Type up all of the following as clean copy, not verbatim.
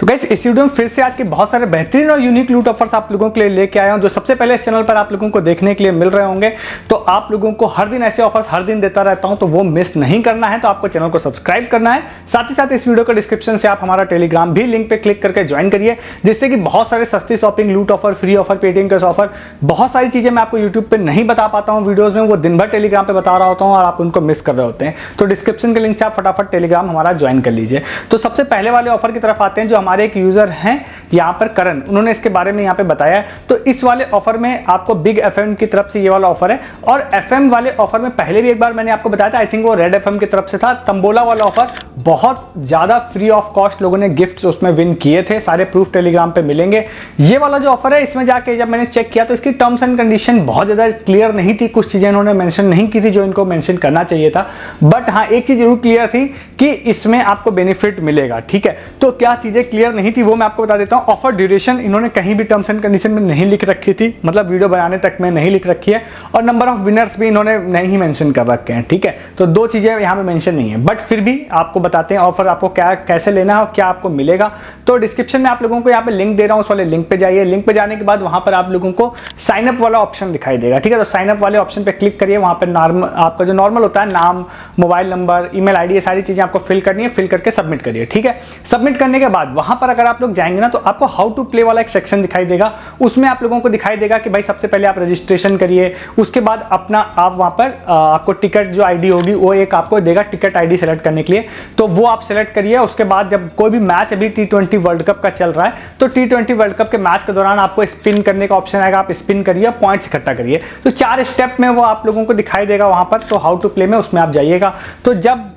Guys इस video में फिर से आज के बहुत सारे बेहतरीन और यूनिक लूट ऑफर्स आप लोगों के लिए लेके आया हूं, जो सबसे पहले इस चैनल पर आप लोगों को देखने के लिए मिल रहे होंगे। तो आप लोगों को हर दिन ऐसे ऑफर्स हर दिन देता रहता हूं, तो वो मिस नहीं करना है। तो आपको चैनल को सब्सक्राइब करना है, साथ ही साथ इस वीडियो के डिस्क्रिप्शन से आप हमारा टेलीग्राम भी लिंक पे क्लिक करके ज्वाइन करिए, जिससे कि बहुत सारे सस्ती शॉपिंग, लूट ऑफर, फ्री ऑफर, पेटीएम के ऑफर, बहुत सारी चीजें मैं आपको यूट्यूब पे नहीं बता पाता हूँ वीडियोज में, वो दिन भर टेलीग्राम पे बता रहा होता हूँ और आप उनको मिस कर रहे होते हैं। तो डिस्क्रिप्शन के लिंक से आप फटाफट टेलीग्राम हमारा ज्वाइन कर लीजिए। तो सबसे पहले वाले ऑफर की तरफ आते हैं, जो हमारे एक यूजर हैं यहाँ पर करण, उन्होंने इसके बारे में यहाँ पे बताया है। तो इस वाले ऑफर में आपको बिग एफएम की तरफ से ये वाला ऑफर है, और एफएम वाले ऑफर में पहले भी एक बार मैंने आपको बताया था, आई थिंक वो रेड एफएम की तरफ से था। तंबोला वाला ऑफर बहुत ज्यादा फ्री ऑफ कॉस्ट लोगों ने गिफ्ट उसमें विन किए थे, सारे प्रूफ टेलीग्राम पे मिलेंगे। ये वाला जो ऑफर है, इसमें जाके जब मैंने चेक किया तो इसकी टर्म्स एंड कंडीशन बहुत ज्यादा क्लियर नहीं थी, कुछ चीजें इन्होंने मेंशन नहीं की थी जो इनको मेंशन करना चाहिए था। बट हाँ, एक चीज जरूर क्लियर थी कि इसमें आपको बेनिफिट मिलेगा। ठीक है, तो क्या चीजें क्लियर नहीं थी वो मैं आपको बता देता हूँ। ऑफर ड्यूरेशन इन्होंने कहीं भी टर्म्स एंड कंडीशन में नहीं लिख रखी थी, मतलब वीडियो बनाने तक में नहीं लिख रखी है, और नंबर ऑफ विनर्स भी इन्होंने नहीं मेंशन कर रखे हैं। ठीक है, तो दो चीजें यहाँ पे मेंशन नहीं है, बट फिर भी आपको बताते हैं ऑफर आपको क्या कैसे लेना है और क्या आपको मिलेगा। तो डिस्क्रिप्शन में आप लोगों को यहाँ पे लिंक दे रहा हूँ, उस वाले लिंक पे जाइए। लिंक पे जाने के बाद वहां पर आप लोगों को साइन अप वाला ऑप्शन दिखाई देगा। ठीक है, तो साइन अप वाले ऑप्शन पे क्लिक करिए। वहां पर आपका जो नॉर्मल होता है, नाम, मोबाइल नंबर, ईमेल आईडी, ये सारी चीजें आपको फिल करनी है। फिल करके सबमिट करिए। ठीक है, सबमिट करने के बाद वहां पर अगर आप लोग जाएंगे ना, तो आपको हाउ टू प्ले वाला एक सेक्शन दिखाई देगा। उसमें आप लोगों को दिखाई देगा कि भाई सबसे पहले आप रजिस्ट्रेशन करिए, उसके बाद अपना आप वहां पर आपको टिकट जो आईडी होगी वो एक आपको देगा टिकट आईडी सेलेक्ट करने के लिए, तो वो आप सेलेक्ट करिए। उसके बाद जब कोई भी मैच, अभी T20 वर्ल्ड कप का चल रहा है, तो T20 वर्ल्ड कप के मैच के दौरान आपको स्पिन करने का ऑप्शन आएगा, आप स्पिन करिए, पॉइंट्स इकट्ठा करिए। तो 4 स्टेप में वो आप लोगों को दिखाई देगा वहां पर। तो हाउ टू प्ले में उसमें आप जाइएगा। तो जब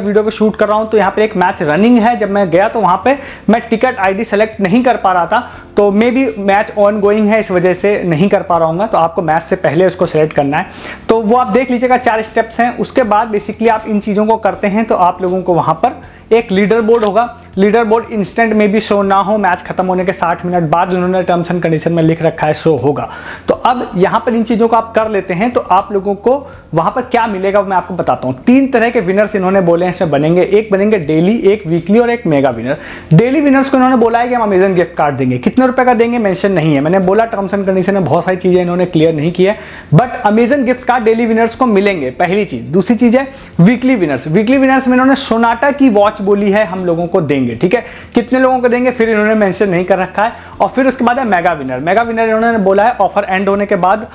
वीडियो को शूट कर रहा हूं, तो यहाँ पे एक मैच रनिंग है। जब मैं गया तो वहां पे मैं टिकट आईडी सेलेक्ट नहीं कर पा रहा था, तो may be match on going है, इस वजह से नहीं कर पा रहा हूँ। तो आपको मैच से पहले उसको सेलेक्ट करना है, तो वो आप देख लीजिएगा। 4 स्टेप्स हैं। उसके बाद बेसिकली आप इन चीज़ों को करते हैं, तो आप लोगों को वहाँ पर एक लीडर बोर्ड होगा। लीडर बोर्ड इंस्टेंट में भी शो ना हो, मैच खत्म होने के 60 मिनट बाद उन्होंने टर्म्स एंड कंडीशन में लिख रखा है, शो होगा। तो अब यहाँ पर इन चीज़ों को आप कर लेते हैं, तो आप लोगों को वहाँ पर क्या मिलेगा मैं आपको बताता हूँ। 3 तरह के विनर्स इन्होंने बोले हैं इसमें बनेंगे। एक बनेंगे डेली, एक वीकली और एक मेगा विनर। डेली विनर्स को इन्होंने बोला है कि हम अमेजन गिफ्ट कार्ड देंगे। कितने रुपए का देंगे मेंशन नहीं है, मैंने बोला टर्म्स एंड कंडीशन में बहुत सारी चीज़ें इन्होंने क्लियर नहीं की है, but Amazon gift card daily winners को मिलेंगे, पहली चीज़। दूसरी चीज़ है वीकली विनर्स। वीकली विनर्स में इन्होंने सोनाटा की वॉच बोली है, हम लोगों को देंगे। ठीक है, कितने लोगों को देंगे फिर इन्होंने मेंशन नहीं कर रखा है। और फिर उसके बाद है मेगा विनर। मेगा विनर इन्होंने बोला है ऑफर एंड होने के बाद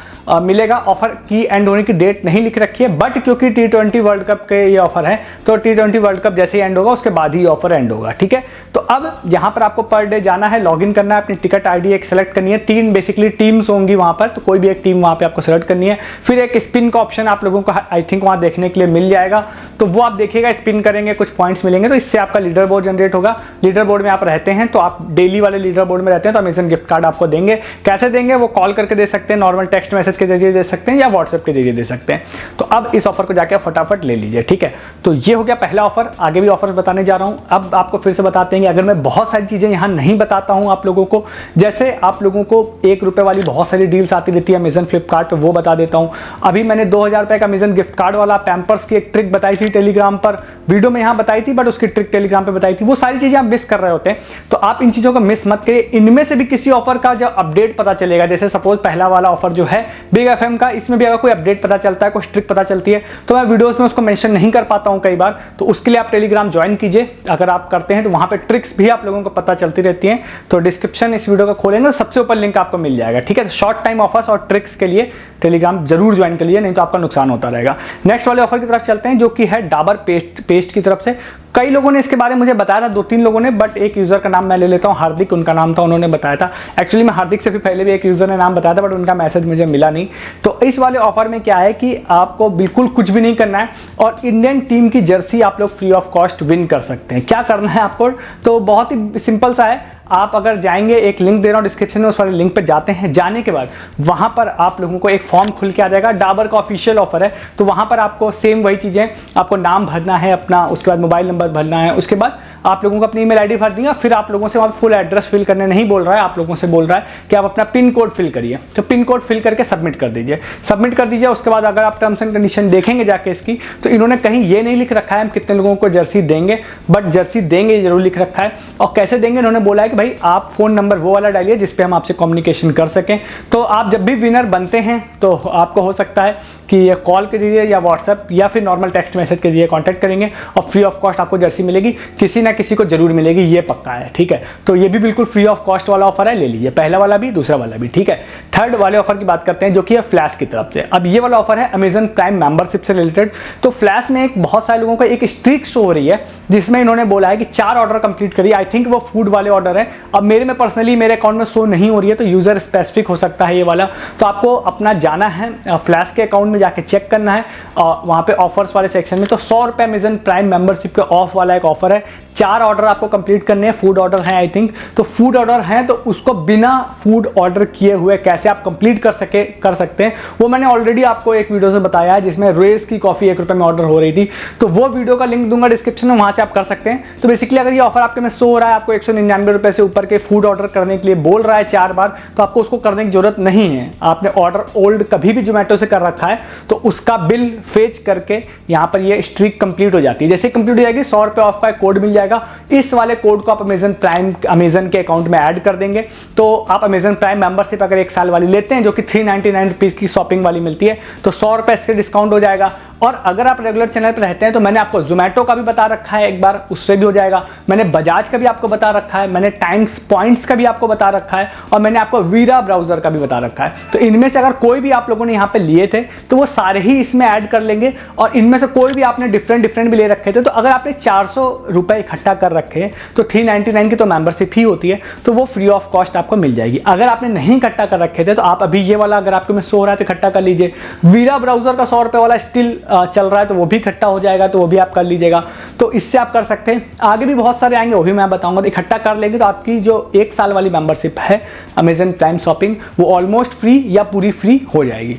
मिलेगा। ऑफर की एंड होने की डेट नहीं लिख रखी है, बट क्योंकि T20 वर्ल्ड कप के ये ऑफर है, तो T20 वर्ल्ड कप जैसे ही एंड होगा उसके बाद ही ऑफर एंड होगा। ठीक है, तो अब यहां पर आपको पर डे जाना है, लॉगिन करना है, अपनी टिकट आईडी एक सेलेक्ट करनी है। 3 बेसिकली टीम्स होंगी वहां पर, तो कोई भी एक टीम वहां पे आपको सेलेक्ट करनी है। फिर एक स्पिन का ऑप्शन आप लोगों को आई थिंक वहां देखने के लिए मिल जाएगा, तो वो आप देखिएगा, स्पिन करेंगे, कुछ पॉइंट्स मिलेंगे, तो इससे आपका लीडर बोर्ड जनरेट होगा। लीडर बोर्ड में आप रहते हैं, तो आप डेली वाले लीडर बोर्ड में रहते हैं, तो अमेजन गिफ्ट कार्ड आपको देंगे। कैसे देंगे वो कॉल करके दे सकते हैं, नॉर्मल टेक्स्ट मैसेज के जरिए दे सकते हैं, या व्हाट्सएप के जरिए दे सकते हैं। तो अब इस ऑफर को जाके फटाफट ले लीजिए। ठीक है, तो ये हो गया पहला ऑफर। आगे भी ऑफर बताने जा रहा हूं। अब आपको फिर से बताते हैं कि अगर मैं बहुत सारी चीजें यहां नहीं बताता हूं आप लोगों को, जैसे आप लोगों को 1 रुपए वाली बहुत सारी डील्स आती रहती है अमेजन फ्लिपकार्ट पे, वो बता देता हूं। अभी मैंने 2000 रुपए का अमेजन गिफ्ट कार्ड वाला पैम्पर्स की एक ट्रिक बताई थी टेलीग्राम पर, वीडियो में यहां बताई थी, बट उसकी ट्रिक टेलीग्राम पे बताई थी। वो सारी चीजें आप मिस कर रहे होते हैं, तो आप इन चीजों को मिस मत करिए। इनमें से भी किसी ऑफर का जब अपडेट पता चलेगा, जैसे सपोज पहला वाला ऑफर जो है बिग एफएम का, इसमें भी अगर कोई अपडेट पता चलता है, कोई ट्रिक पता चलती है, तो मैं वीडियोस में उसको मेंशन नहीं कर पाता हूं कई बार, तो उसके लिए आप टेलीग्राम ज्वाइन कीजिए। अगर आप करते हैं तो वहां पे ट्रिक्स भी आप लोगों को पता चलती रहती हैं। तो डिस्क्रिप्शन इस वीडियो का खोलेंगे तो सबसे ऊपर लिंक आपको मिल जाएगा। ठीक है, तो शॉर्ट टाइम ऑफर्स और ट्रिक्स के लिए टेलीग्राम जरूर ज्वाइन कर लिए, नहीं तो आपका नुकसान होता रहेगा। नेक्स्ट वाले ऑफर की तरफ चलते हैं, जो कि है डाबर पेस्ट की तरफ से। कई लोगों ने इसके बारे में मुझे बताया था, 2-3 लोगों ने, बट एक यूजर का नाम मैं ले लेता हूं, हार्दिक उनका नाम था, उन्होंने बताया था। एक्चुअली मैं हार्दिक से भी पहले भी एक यूजर ने नाम बताया था, बट उनका मैसेज मुझे मिला नहीं। तो इस वाले ऑफर में क्या है कि आपको बिल्कुल कुछ भी नहीं करना है, और इंडियन टीम की जर्सी आप लोग फ्री ऑफ कॉस्ट विन कर सकते हैं। क्या करना है आपको, तो बहुत ही सिंपल सा है। आप अगर जाएंगे, एक लिंक दे रहा हूँ डिस्क्रिप्शन में, उस वाले लिंक पर जाते हैं, जाने के बाद वहाँ पर आप लोगों को एक फॉर्म खुल के आ जाएगा। डाबर का ऑफिशियल ऑफर है, तो वहाँ पर आपको सेम वही चीज़ें, आपको नाम भरना है अपना, उसके बाद मोबाइल नंबर भरना है, उसके बाद आप लोगों को अपनी ईमेल आईडी भर देंगे। फिर आप लोगों से वहाँ फुल एड्रेस फिल करने नहीं बोल रहा है, आप लोगों से बोल रहा है कि आप अपना पिन कोड फिल करिए। तो पिन कोड फिल करके सबमिट कर दीजिए, सबमिट कर दीजिए। उसके बाद अगर आप टर्म्स एंड कंडीशन देखेंगे जाके इसकी, तो इन्होंने कहीं ये नहीं लिख रखा है हम कितने लोगों को जर्सी देंगे, बट जर्सी देंगे ये जरूर लिख रखा है। और कैसे देंगे इन्होंने बोला है कि भाई आप फोन नंबर वो वाला डालिए जिसपे हम आपसे कम्युनिकेशन कर सकें। तो आप जब भी विनर बनते हैं तो आपको हो सकता है कि ये कॉल के जरिए या व्हाट्सएप या फिर नॉर्मल टेक्स्ट मैसेज के जरिए कांटेक्ट करेंगे और फ्री ऑफ कॉस्ट आपको जर्सी मिलेगी, किसी ना किसी को जरूर मिलेगी, ये पक्का है, ठीक है। तो ये भी बिल्कुल फ्री ऑफ कॉस्ट वाला ऑफर है, ले लीजिए, पहला वाला भी दूसरा वाला भी, ठीक है। थर्ड वाले ऑफर की बात करते हैं जो कि है फ्लैश की तरफ से। अब ये वाला ऑफर है अमेजन प्राइम मेंबरशिप से रिलेटेड। तो फ्लैश में एक बहुत सारे लोगों को एक स्ट्रीक शो हो रही है जिसमें इन्होंने बोला है कि 4 ऑर्डर कंप्लीट करिए। आई थिंक वो फूड वाले ऑर्डर है। अब मेरे में पर्सनली मेरे अकाउंट में शो नहीं हो रही है, तो यूजर स्पेसिफिक हो सकता है ये वाला। तो आपको अपना जाना है फ्लैश के अकाउंट में जाके चेक करना है, और वहां पे ऑफर्स वाले सेक्शन में तो 100 रुपए अमेजन प्राइम मेंबरशिप के ऑफ वाला एक ऑफर है। 4 ऑर्डर आपको कंप्लीट करने हैं, फूड ऑर्डर है आई थिंक। तो फूड ऑर्डर है तो उसको बिना फूड ऑर्डर किए हुए कैसे आप कंप्लीट कर सकते हैं, वो मैंने ऑलरेडी आपको एक वीडियो से बताया है जिसमें रेस की कॉफी 1 रुपए में ऑर्डर हो रही थी। तो वो वीडियो का लिंक दूंगा डिस्क्रिप्शन में, वहां से आप कर सकते हैं। तो बेसिकली अगर ये ऑफर आपके में शो हो रहा है, आपको 199 रुपए से ऊपर के फूड ऑर्डर करने के लिए बोल रहा है 4 बार, तो आपको उसको करने की जरूरत नहीं है। आपने ऑर्डर ओल्ड कभी भी जोमेटो से कर रखा है तो उसका बिल फेच करके यहाँ पर ये स्ट्रीक कंप्लीट हो जाती है। जैसे कंप्लीट हो जाएगी 100 रुपए ऑफ का कोड मिल जाएगा। इस वाले कोड को आप अमेजन के अकाउंट में ऐड कर देंगे तो आप अमेजन प्राइम मेंबरशिप अगर 1 साल वाली लेते हैं जो कि 399 रुपीज की शॉपिंग वाली मिलती है, तो 100 रुपए इससे डिस्काउंट हो जाएगा। और अगर आप रेगुलर चैनल पर रहते हैं तो मैंने आपको जोमेटो का भी बता रखा है एक बार, उससे भी हो जाएगा। मैंने बजाज का भी आपको बता रखा है, मैंने टाइम्स पॉइंट्स का भी आपको बता रखा है, और मैंने आपको वीरा ब्राउजर का भी बता रखा है। तो इनमें से अगर कोई भी आप लोगों ने यहाँ पे लिए थे तो वो सारे ही इसमें ऐड कर लेंगे। और इनमें से कोई भी आपने डिफरेंट भी ले रखे थे, तो अगर आपने 400 रुपए इकट्ठा कर रखे तो 399 की तो मेंबरशिप ही होती है, तो वो फ्री ऑफ कॉस्ट आपको मिल जाएगी। अगर आपने नहीं इकट्ठा कर रखे थे तो आप अभी ये वाला अगर आपके में शो हो रहा है तो इकट्ठा कर लीजिए। वीरा ब्राउजर का 100 रुपए वाला स्टिल चल रहा है तो वो भी इकट्ठा हो जाएगा, तो वो भी आप कर लीजिएगा। तो इससे आप कर सकते हैं। आगे भी बहुत सारे आएंगे, वो भी मैं बताऊंगा। तो इकट्ठा कर लेंगे तो आपकी जो 1 साल वाली मेंबरशिप है अमेजन प्राइम शॉपिंग, वो ऑलमोस्ट फ्री या पूरी फ्री हो जाएगी।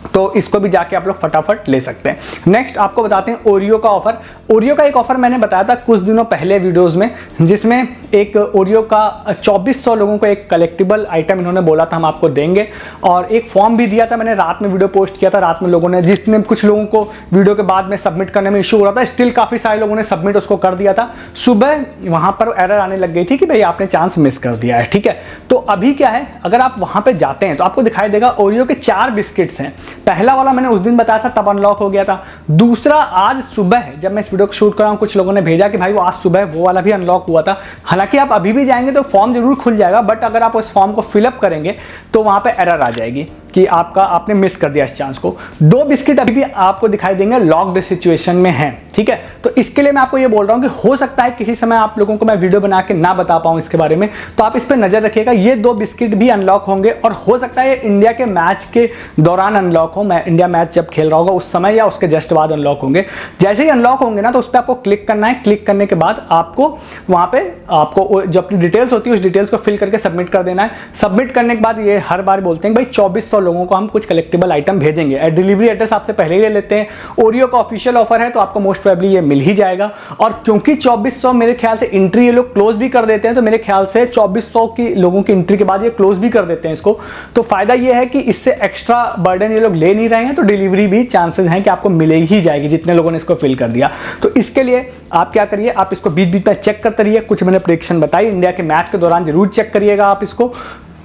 तो इसको भी जाके आप लोग फटाफट ले सकते हैं। नेक्स्ट आपको बताते हैं ओरियो का ऑफर। ओरियो का एक ऑफर मैंने बताया था कुछ दिनों पहले वीडियोस में, जिसमें एक ओरियो का 2400 लोगों को एक कलेक्टिबल आइटम इन्होंने बोला था हम आपको देंगे, और एक फॉर्म भी दिया था। मैंने रात में वीडियो पोस्ट किया था, रात में लोगों ने, जिसने कुछ लोगों को वीडियो के बाद में सबमिट करने में इशू हो रहा था, स्टिल काफी सारे लोगों ने सबमिट उसको कर दिया था। सुबह वहां पर एरर आने लग गई थी कि भाई आपने चांस मिस कर दिया है, ठीक है। तो अभी क्या है, अगर आप वहां पे जाते हैं तो आपको दिखाई देगा ओरियो के 4 बिस्किट्स हैं। पहला वाला मैंने उस दिन बताया था तब अनलॉक हो गया था। दूसरा आज सुबह जब मैं इस वीडियो को शूट कर रहा हूं, कुछ लोगों ने भेजा कि भाई वो आज सुबह वो वाला भी अनलॉक हुआ था। हालांकि आप अभी भी जाएंगे तो फॉर्म जरूर खुल जाएगा, बट अगर आप उस फॉर्म को फिलअप करेंगे तो वहां पे एरर आ जाएगी कि आपने मिस कर दिया इस चांस को। 2 बिस्किट अभी भी आपको दिखाई देंगे लॉक्ड सिचुएशन में है, ठीक है। तो इसके लिए मैं आपको ये बोल रहा हूं कि हो सकता है किसी समय आप लोगों को मैं वीडियो बना के ना बता पाऊं इसके बारे में, तो आप इस पर नजर रखिएगा। ये 2 बिस्किट भी अनलॉक होंगे और हो सकता है इंडिया के मैच के दौरान अनलॉक हो। मैं इंडिया मैच जब खेल रहा होगा उस समय या उसके जस्ट बाद अनलॉक होंगे। जैसे ही अनलॉक होंगे ना तो उस पर आपको क्लिक करना है। क्लिक करने के बाद आपको वहां पे आपको जो अपनी डिटेल्स होती है उस डिटेल्स को फिल करके सबमिट कर देना है। सबमिट करने के बाद ये हर बार बोलते हैं भाई 2400 लोगों को हम कुछ कलेक्टिबल आइटम भेजेंगे। डिलीवरी एड्रेस आपसे पहले ही ले लेते हैं। ओरियो का ऑफिशियल ऑफर है तो आपको मोस्ट प्रोबेबली ये मिल ही जाएगा। और क्योंकि 2400 मेरे ख्याल से एंट्री ये लोग क्लोज भी कर देते हैं, तो मेरे ख्याल से 2400 की लोगों की एंट्री के बाद ये क्लोज भी कर देते हैं इसको। तो फायदा ये है कि इससे एक्स्ट्रा बर्डन ये लोग ले नहीं रहे हैं, तो डिलीवरी भी चांसेस हैं कि आपको मिले ही जाएगी जितने लोगों ने इसको फिल कर दिया। तो इसके लिए आप क्या करिए, आप इसको बीच बीच में चेक करते रहिए। कुछ मैंने प्रेडिक्शन बताई, इंडिया के मैच के दौरान जरूर चेक करिएगा आप इसको।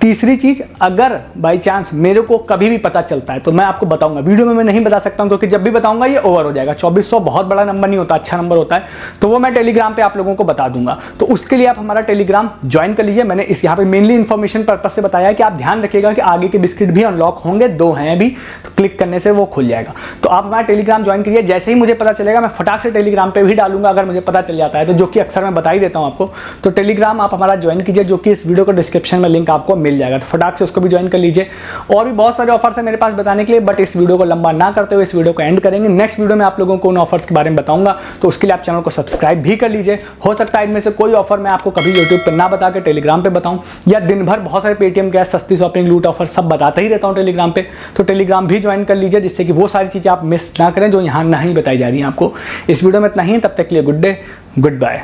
तीसरी चीज, अगर बाई चांस मेरे को कभी भी पता चलता है तो मैं आपको बताऊंगा। वीडियो में मैं नहीं बता सकता हूं क्योंकि जब भी बताऊंगा ये ओवर हो जाएगा। 2400 बहुत बड़ा नंबर नहीं होता, अच्छा नंबर होता है, तो वो मैं टेलीग्राम पे आप लोगों को बता दूंगा। तो उसके लिए आप हमारा टेलीग्राम ज्वाइन कर लीजिए। मैंने इस यहाँ पे मेनली इन्फॉर्मेशन पर्पज से बताया है कि आप ध्यान रखिएगा कि आगे के बिस्किट भी अनलॉक होंगे, 2 हैं अभी, तो क्लिक करने से वो खुल जाएगा। तो आप हमारा टेलीग्राम ज्वाइन करिए। जैसे ही मुझे पता चलेगा मैं फटाक से टेलीग्राम पे भी डालूंगा अगर मुझे पता चल जाता है तो, जो कि अक्सर मैं बता ही देता हूँ आपको। तो टेलीग्राम आप हमारा ज्वाइन कीजिए, जो कि इस वीडियो को डिस्क्रिप्शन में लिंक आपको मिल जाएगा, तो फटाक से उसको भी ज्वाइन कर लीजिए। और भी बहुत सारे ऑफर्स है मेरे पास बताने के लिए, बट इस वीडियो को लंबा ना करते हुए इस वीडियो को एंड करेंगे। नेक्स्ट वीडियो में आप लोगों को उन ऑफर्स के बारे में बताऊंगा, तो उसके लिए आप चैनल को सब्सक्राइब भी कर लीजिए। हो सकता है इनमें से कोई ऑफर मैं आपको कभी यूट्यूब पर ना बता के टेलीग्राम पे बताऊं, या दिन भर बहुत सारे पेटीएम कैश, सस्ती शॉपिंग, लूट ऑफर सब बताता ही रहता हूं टेलीग्राम पे, तो टेलीग्राम भी ज्वाइन कर लीजिए, जिससे कि वो सारी चीज़ें आप मिस ना करें जो यहाँ नहीं बताई जा रही हैं आपको। इस वीडियो में इतना ही, तब तक के लिए गुड डे, गुड बाय।